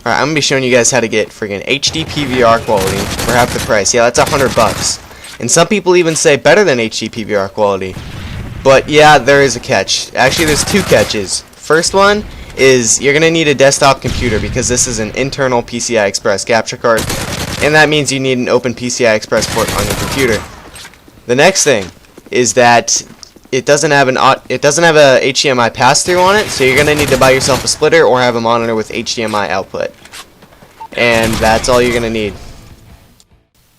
Alright, I'm going to be showing you guys how to get friggin' HD-PVR quality for half the price. Yeah, that's $100. And some people even say better than HD-PVR quality. But yeah, there is a catch. Actually, there's two catches. First one is you're going to need a desktop computer because this is an internal PCI Express capture card. And that means you need an open PCI Express port on your computer. The next thing is that it doesn't have a HDMI pass-through on it, so you're gonna need to buy yourself a splitter or have a monitor with HDMI output, and that's all you're gonna need.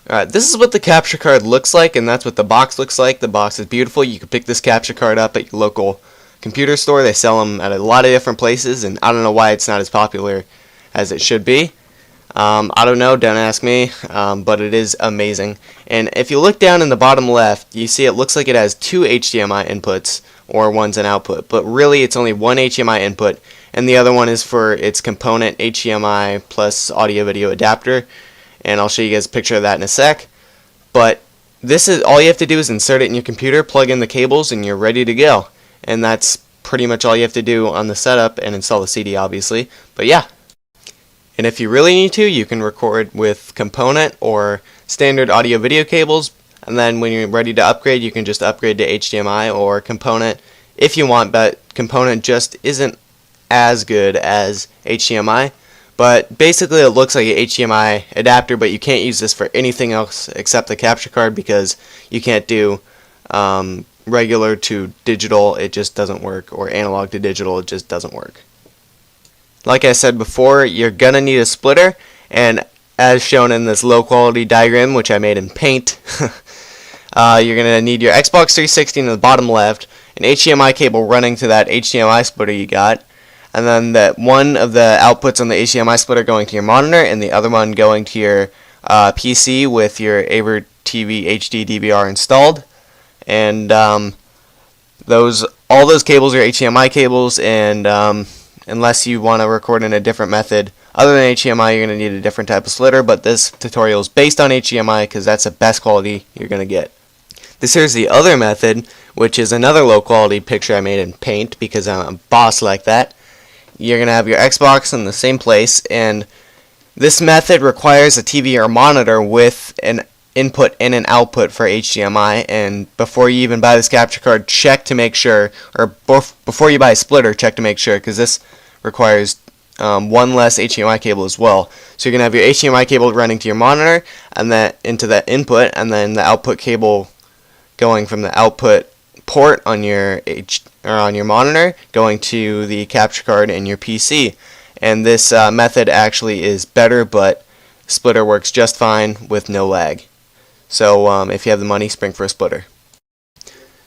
Alright, this is what the capture card looks like, and that's what the box looks like. The box is beautiful. You can pick this capture card up at your local computer store. They sell them at a lot of different places, and I don't know why it's not as popular as it should be. I don't know, don't ask me, but it is amazing. And if you look down in the bottom left, you see it looks like it has two HDMI inputs, or one's an output, but really it's only one HDMI input, and the other one is for its component HDMI plus audio video adapter, and I'll show you guys a picture of that in a sec. But this is all you have to do is insert it in your computer, plug in the cables, and you're ready to go. And that's pretty much all you have to do on the setup, and install the CD obviously, but yeah. And if you really need to, you can record with component or standard audio video cables, and then when you're ready to upgrade, you can just upgrade to HDMI or component if you want, but component just isn't as good as HDMI. But basically it looks like an HDMI adapter, but you can't use this for anything else except the capture card because you can't do regular to digital, it just doesn't work, or analog to digital, it just doesn't work. Like I said before, you're going to need a splitter, and as shown in this low quality diagram, which I made in Paint, you're going to need your Xbox 360 in the bottom left, an HDMI cable running to that HDMI splitter you got, and then one of the outputs on the HDMI splitter going to your monitor, and the other one going to your PC with your AverTV HD DVR installed. And all those cables are HDMI cables, and unless you want to record in a different method other than HDMI, you're going to need a different type of splitter, but this tutorial is based on HDMI because that's the best quality you're going to get. This here's the other method, which is another low quality picture I made in Paint because I'm a boss like that. You're going to have your Xbox in the same place, and this method requires a TV or monitor with an input and an output for HDMI, and before you even buy this capture card, check to make sure, or before you buy a splitter, check to make sure, because this requires one less HDMI cable as well. So you're going to have your HDMI cable running to your monitor, and that into that input, and then the output cable going from the output port on your monitor going to the capture card in your PC. And this method actually is better, but splitter works just fine with no lag. So if you have the money, spring for a splitter.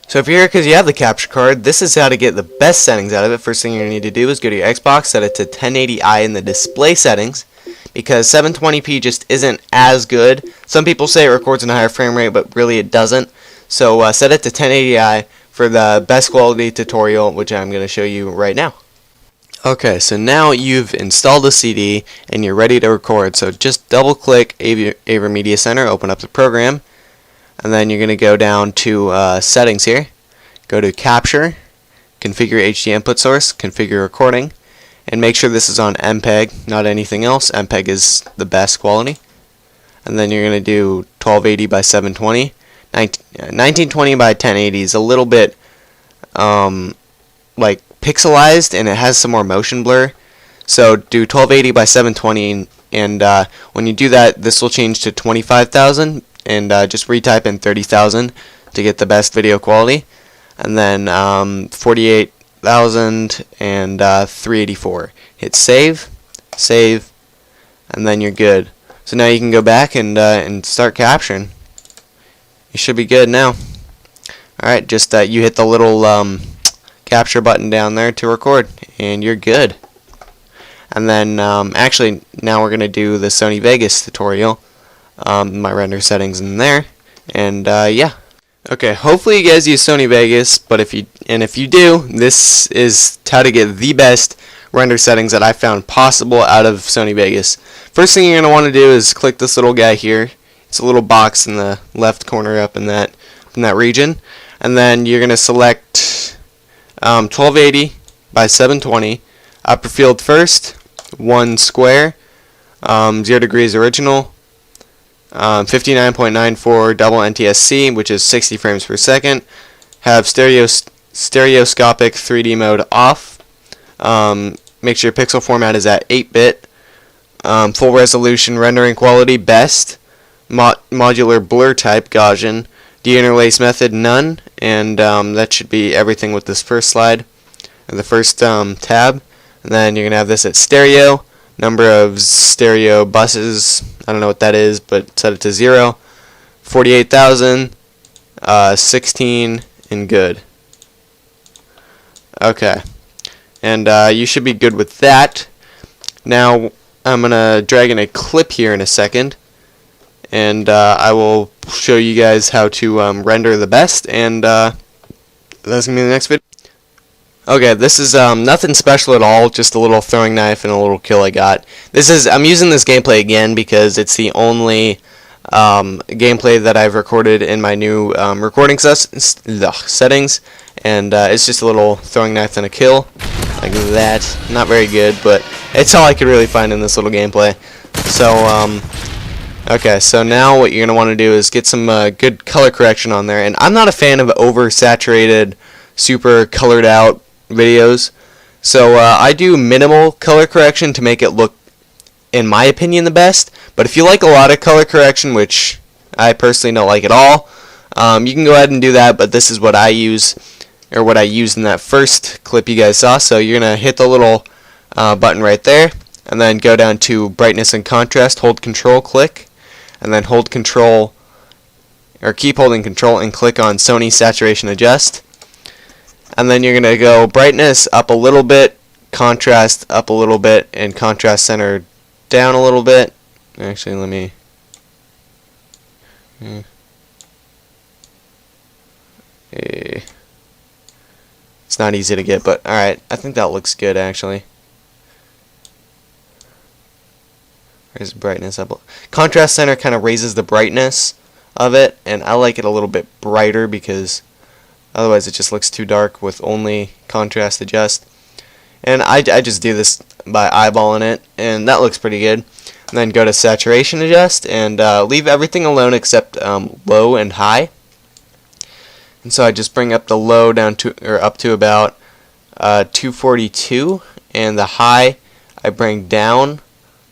So if you're here because you have the capture card, this is how to get the best settings out of it. First thing you're going to need to do is go to your Xbox, set it to 1080i in the display settings, because 720p just isn't as good. Some people say it records in a higher frame rate, but really it doesn't. So set it to 1080i for the best quality tutorial, which I'm going to show you right now. Okay, so now you've installed the CD and you're ready to record. So just double click AverMedia Center, open up the program, and then you're going to go down to settings here. Go to capture, configure HD input source, configure recording, and make sure this is on MPEG, not anything else. MPEG is the best quality. And then you're going to do 1280 by 720. 1920 by 1080 is a little bit like pixelized, and it has some more motion blur. So do 1280 by 720, and when you do that, this will change to 25,000, and just retype in 30,000 to get the best video quality, and then 48,000 and 384. Hit save, and then you're good. So now you can go back and start capturing. You should be good now. Alright, just you hit the little capture button down there to record, and you're good. And then actually now we're going to do the Sony Vegas tutorial. My render settings in there, and yeah. Okay, hopefully you guys use Sony Vegas, but if you do, this is how to get the best render settings that I found possible out of Sony Vegas. First thing you're going to want to do is click this little guy here. It's a little box in the left corner up in that region, and then you're going to select 1280 by 720, upper field first, 1 square, 0 degrees original, 59.94 double NTSC, which is 60 frames per second. Have stereoscopic 3D mode off. Make sure your pixel format is at 8-bit. Full resolution rendering quality best. Modular blur type Gaussian. Deinterlace method none. And that should be everything with this first slide, or the first tab. And then you're gonna have this at stereo. Number of stereo buses, I don't know what that is, but set it to 0. 48,000, 16, and good. Okay, and you should be good with that. Now I'm gonna drag in a clip here in a second, and I will show you guys how to render the best, and that's gonna be the next video. Okay, this is nothing special at all, just a little throwing knife and a little kill I got. I'm using this gameplay again because it's the only gameplay that I've recorded in my new recording settings, and it's just a little throwing knife and a kill, like that. Not very good, but it's all I could really find in this little gameplay. So, okay, so now what you're going to want to do is get some good color correction on there, and I'm not a fan of oversaturated, super colored out videos, so I do minimal color correction to make it look, in my opinion, the best. But if you like a lot of color correction, which I personally don't like at all, you can go ahead and do that, but this is what I use, or what I used in that first clip you guys saw. So you're going to hit the little button right there, and then go down to brightness and contrast, hold control, click, and then hold control, or keep holding control and click on Sony saturation adjust. And then you're going to go brightness up a little bit, contrast up a little bit, and contrast center down a little bit. Actually, let me... It's not easy to get, but alright, I think that looks good actually. Raise the brightness up. Contrast center kind of raises the brightness of it, and I like it a little bit brighter because otherwise it just looks too dark with only contrast adjust. And I just do this by eyeballing it, and that looks pretty good. And then go to saturation adjust and leave everything alone except low and high. And so I just bring up the low down to, or up to about 242, and the high I bring down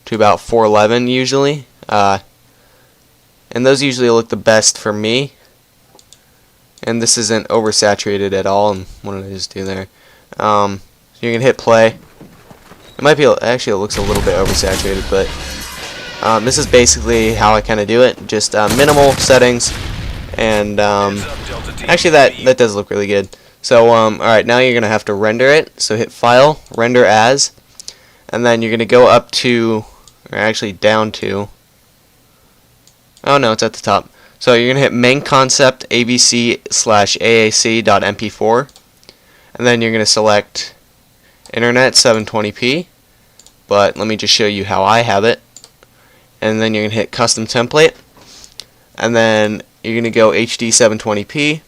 to about 411 usually. And those usually look the best for me. And this isn't oversaturated at all. And what did I just do there? So you can hit play. It might be, actually it looks a little bit oversaturated, but this is basically how I kind of do it. Just minimal settings, and actually that does look really good. So alright, now you're gonna have to render it. So hit File, Render As, and then you're gonna go up to, or actually down to, oh no, it's at the top. So you're gonna hit Main Concept AVC/AAC.MP4, and then you're gonna select Internet 720p. But let me just show you how I have it. And then you're gonna hit Custom Template, and then you're gonna go HD 720p.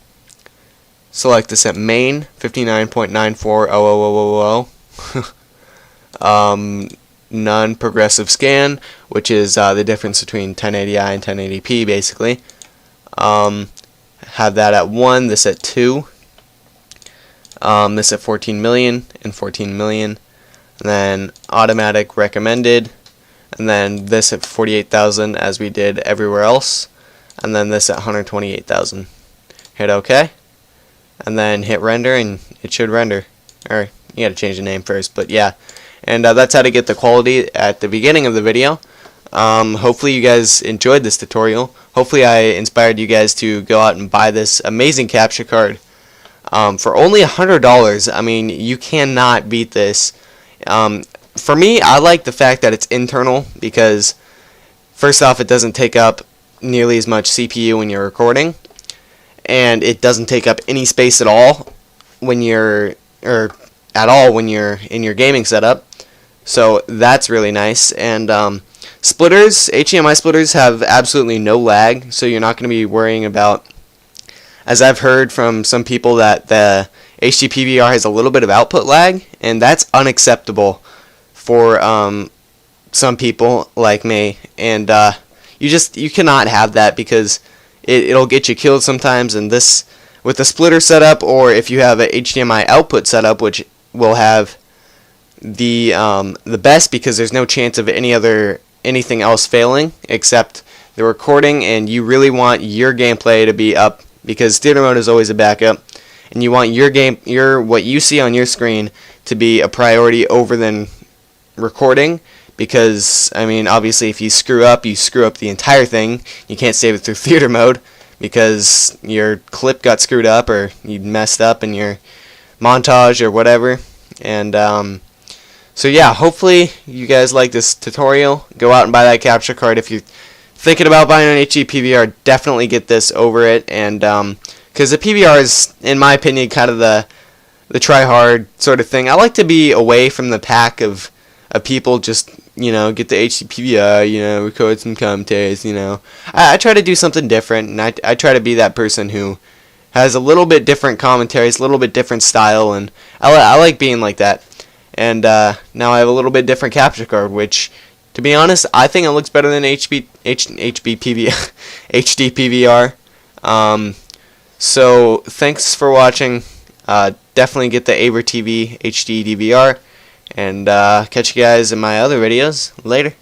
Select this at Main 59.940000. None progressive scan, which is the difference between 1080i and 1080p basically. Have that at 1, this at 2, this at 14 million and 14 million, and then automatic recommended, and then this at 48,000 as we did everywhere else, and then this at 128,000. Hit OK, and then hit render, and it should render. Or you gotta change the name first, but yeah. And that's how to get the quality at the beginning of the video. Hopefully you guys enjoyed this tutorial. Hopefully I inspired you guys to go out and buy this amazing capture card for only $100. I mean, you cannot beat this. For me, I like the fact that it's internal because first off, it doesn't take up nearly as much CPU when you're recording, and it doesn't take up any space at all when you're when you're in your gaming setup. So that's really nice. And splitters, HDMI splitters have absolutely no lag, so you're not going to be worrying about, as I've heard from some people, that the HD-PVR has a little bit of output lag, and that's unacceptable for some people like me, and you cannot have that because it'll get you killed sometimes. And this, with the splitter setup, or if you have a HDMI output setup, which will have the best, because there's no chance of anything else failing except the recording, and you really want your gameplay to be up, because theater mode is always a backup, and you want what you see on your screen to be a priority over than recording. Because, I mean, obviously if you screw up the entire thing. You can't save it through theater mode because your clip got screwed up, or you messed up in your montage or whatever. And so yeah, hopefully you guys like this tutorial. Go out and buy that capture card. If you're thinking about buying an HD PVR, definitely get this over it. And because the PVR is, in my opinion, kind of the try hard sort of thing. I like to be away from the pack of people. Just, get the HD PVR, record some commentaries, I try to do something different, and I try to be that person who has a little bit different commentaries, a little bit different style, and I like being like that. And now I have a little bit different capture card, which, to be honest, I think it looks better than HD PVR. So thanks for watching. Definitely get the AverTV HD DVR, and catch you guys in my other videos later.